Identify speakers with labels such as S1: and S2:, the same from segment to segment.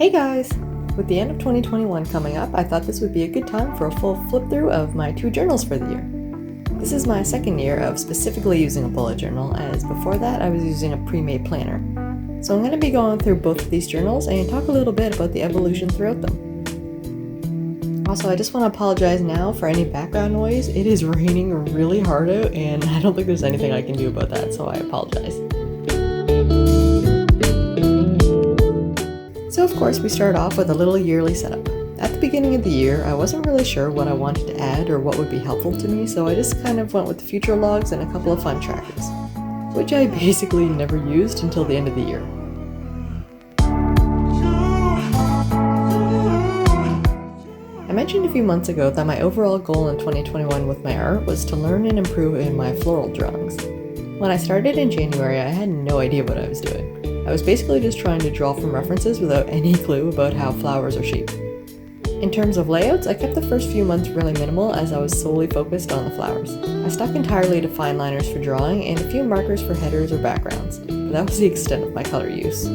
S1: Hey guys! With the end of 2021 coming up, I thought this would be a good time for a full flip through of my 2 journals for the year. This is my second year of specifically using a bullet journal, as before that I was using a pre-made planner. So I'm going to be going through both of these journals and talk a little bit about the evolution throughout them. Also, I just want to apologize now for any background noise. It is raining really hard out and I don't think there's anything I can do about that, so I apologize. So of course we start off with a little yearly setup. At the beginning of the year, I wasn't really sure what I wanted to add or what would be helpful to me, so I just kind of went with the future logs and a couple of fun trackers, which I basically never used until the end of the year. I mentioned a few months ago that my overall goal in 2021 with my art was to learn and improve in my floral drawings. When I started in January, I had no idea what I was doing. I was basically just trying to draw from references without any clue about how flowers are shaped. In terms of layouts, I kept the first few months really minimal as I was solely focused on the flowers. I stuck entirely to fine liners for drawing and a few markers for headers or backgrounds, but that was the extent of my color use.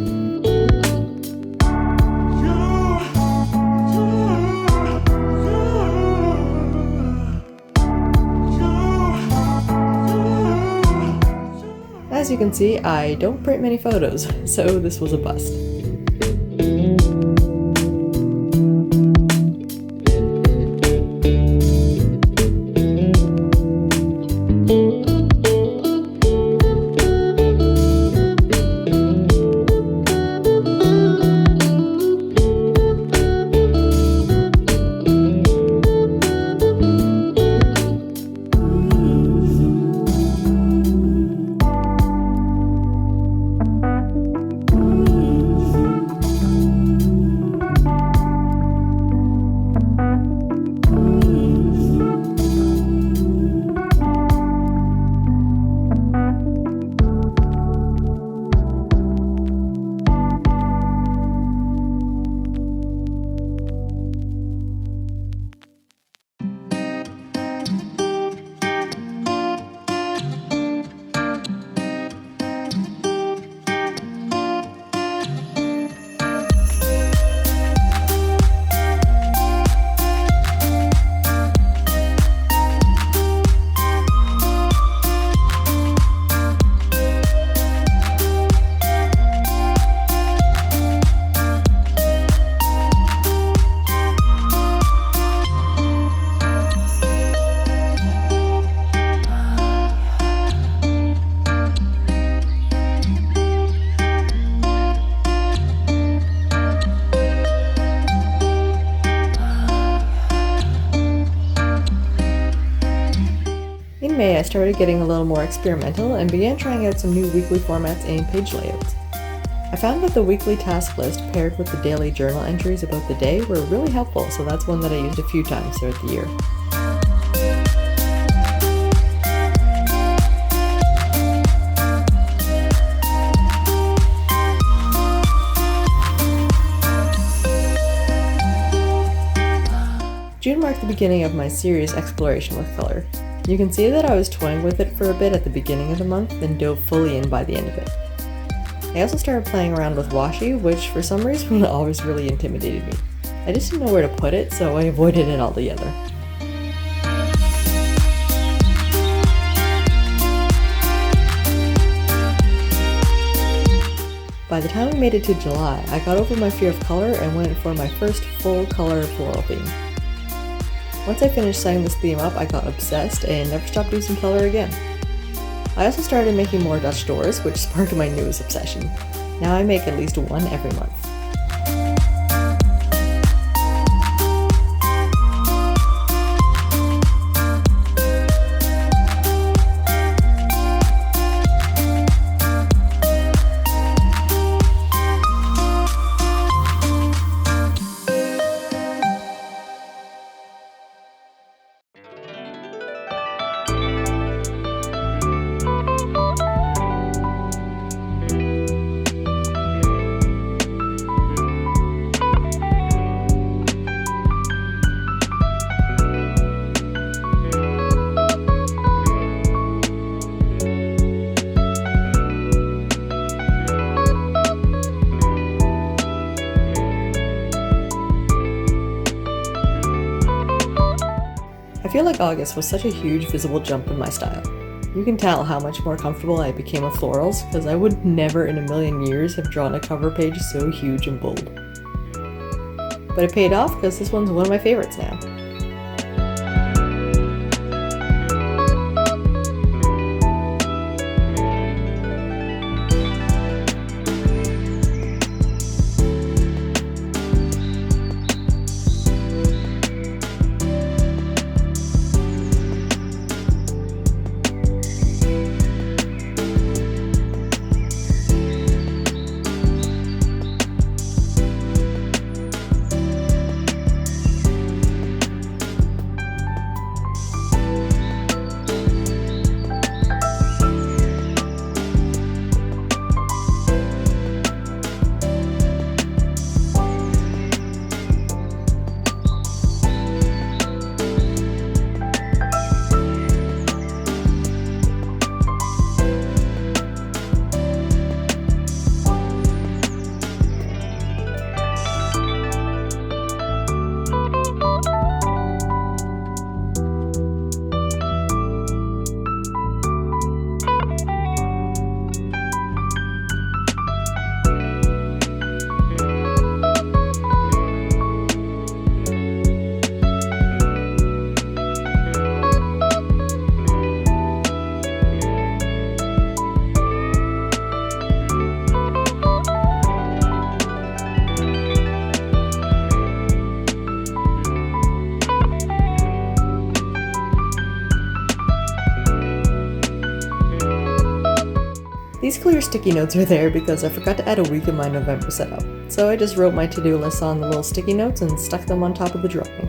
S1: As you can see, I don't print many photos, so this was a bust. In May, I started getting a little more experimental and began trying out some new weekly formats and page layouts. I found that the weekly task list paired with the daily journal entries about the day were really helpful, so that's one that I used a few times throughout the year. June marked the beginning of my serious exploration with color. You can see that I was toying with it for a bit at the beginning of the month, then dove fully in by the end of it. I also started playing around with washi, which for some reason always really intimidated me. I just didn't know where to put it, so I avoided it altogether. By the time we made it to July, I got over my fear of color and went for my first full color floral theme. Once I finished setting this theme up, I got obsessed and never stopped using color again. I also started making more Dutch doors, which sparked my newest obsession. Now I make at least one every month. feel like August was such a huge visible jump in my style. You can tell how much more comfortable I became with florals, because I would never in a million years have drawn a cover page so huge and bold. But it paid off because this one's one of my favorites now. These clear sticky notes are there because I forgot to add a week in my November setup, so I just wrote my to-do list on the little sticky notes and stuck them on top of the drawing.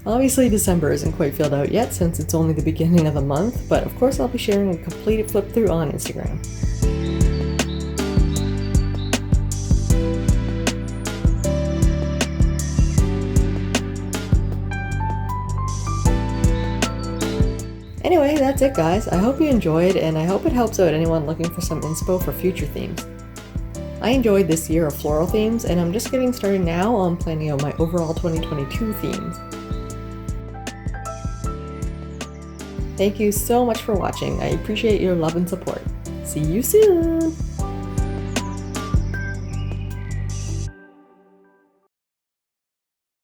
S1: Obviously December isn't quite filled out yet since it's only the beginning of the month, but of course I'll be sharing a completed flip through on Instagram. Anyway, that's it guys. I hope you enjoyed, and I hope it helps out anyone looking for some inspo for future themes. I enjoyed this year of floral themes, and I'm just getting started now on planning out my overall 2022 themes. Thank you so much for watching. I appreciate your love and support. See you soon!